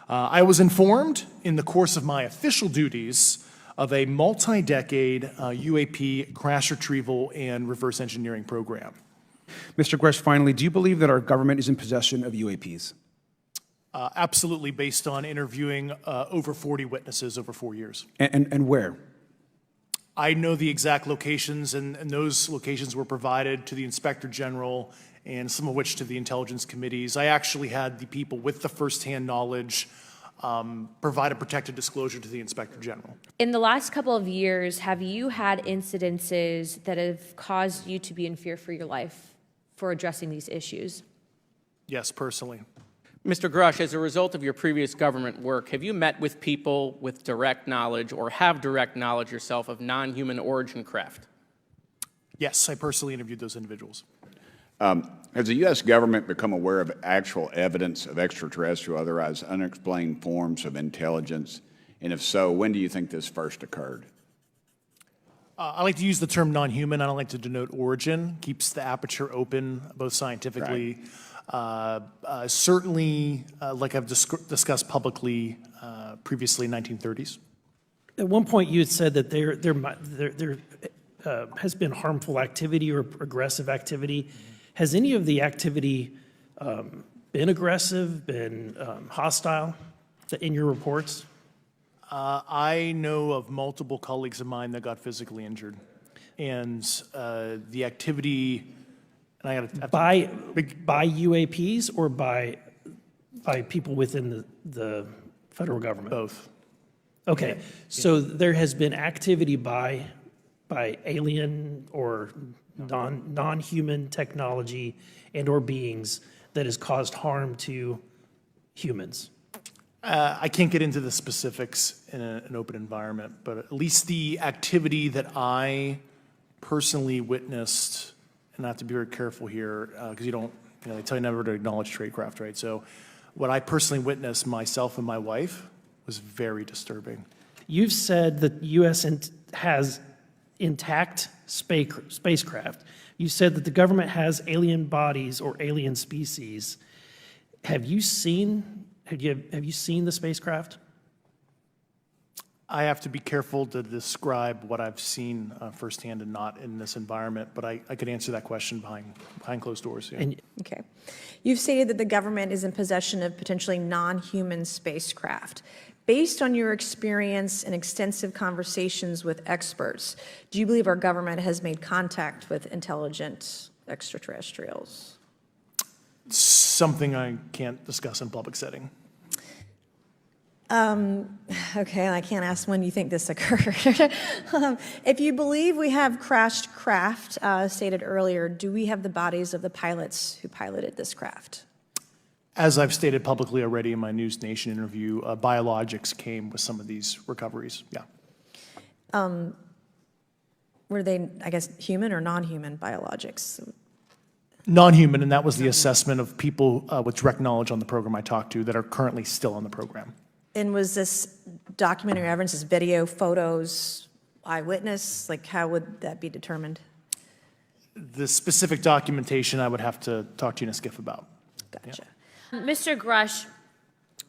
I was informed in the course of my official duties of a multi-decade UAP crash retrieval and reverse engineering program. Mr. Grush, finally, do you believe that our government is in possession of UAPs? Absolutely, based on interviewing over 40 witnesses over 4 years. And where? I know the exact locations, and those locations were provided to the Inspector General and some of which to the intelligence committees. I actually had the people with the firsthand knowledge provide a protected disclosure to the Inspector General. In the last couple of years, have you had incidences that have caused you to be in fear for your life for addressing these issues? Yes, personally. Mr. Grush, as a result of your previous government work, have you met with people with direct knowledge or have direct knowledge yourself of non-human origin craft? Yes, I personally interviewed those individuals. Has the U.S. government become aware of actual evidence of extraterrestrial, otherwise unexplained forms of intelligence? And if so, when do you think this first occurred? I like to use the term non-human. I don't like to denote origin. Keeps the aperture open, both scientifically. Right. Certainly, like I've discussed publicly previously, 1930s. At one point, you had said that there has been harmful activity or aggressive activity. Has any of the activity been aggressive, been hostile in your reports? I know of multiple colleagues of mine that got physically injured. And the activity, and I got by UAPs or by people within the federal government? Both. Okay, so there has been activity by alien or non-human technology and or beings that has caused harm to humans. I can't get into the specifics in an open environment, but at least the activity that I personally witnessed, and I have to be very careful here because they tell you never to acknowledge tradecraft, right? So what I personally witnessed, myself and my wife, was very disturbing. You've said that the U.S. has intact spacecraft. You said that the government has alien bodies or alien species. Have you seen the spacecraft? I have to be careful to describe what I've seen firsthand and not in this environment, but I could answer that question behind closed doors. Yeah. Okay. You've stated that the government is in possession of potentially non-human spacecraft. Based on your experience and extensive conversations with experts, do you believe our government has made contact with intelligent extraterrestrials? Something I can't discuss in public setting. Okay, I can't ask when you think this occurred. If you believe we have crashed craft, stated earlier, do we have the bodies of the pilots who piloted this craft? As I've stated publicly already in my News Nation interview, biologics came with some of these recoveries, yeah. Were they, I guess, human or non-human biologics? Non-human, and that was the assessment of people with direct knowledge on the program I talked to that are currently still on the program. And was this documentary evidence, this video, photos, eyewitness? Like, how would that be determined? The specific documentation I would have to talk to you in a skiff about. Gotcha. Yeah. Mr. Grush,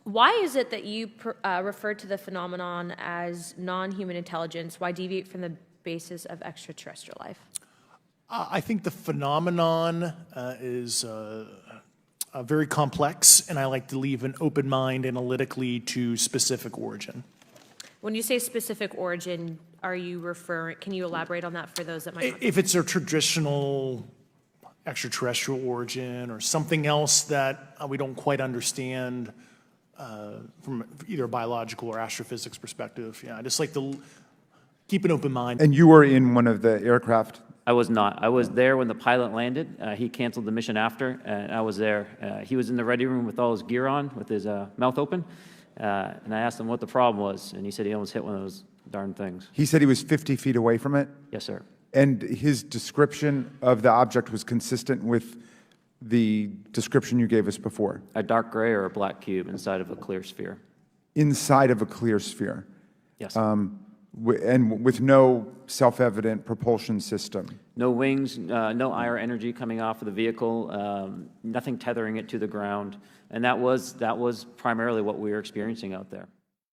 why is it that you refer to the phenomenon as non-human intelligence? Why deviate from the basis of extraterrestrial life? I think the phenomenon is very complex, and I like to leave an open mind analytically to specific origin. When you say specific origin, are you can you elaborate on that for those that might not? If it's a traditional extraterrestrial origin or something else that we don't quite understand from either a biological or astrophysics perspective, yeah, I just like to keep an open mind. And you were in one of the aircraft? I was not. I was there when the pilot landed. He canceled the mission after, and I was there. He was in the ready room with all his gear on, with his mouth open, and I asked him what the problem was, and he said he almost hit one of those darn things. He said he was 50 feet away from it? Yes, sir. And his description of the object was consistent with the description you gave us before? A dark gray or a black cube inside of a clear sphere. Inside of a clear sphere? Yes. and with no self-evident propulsion system. No wings, no IR energy coming off of the vehicle, nothing tethering it to the ground. And that was primarily what we were experiencing out there.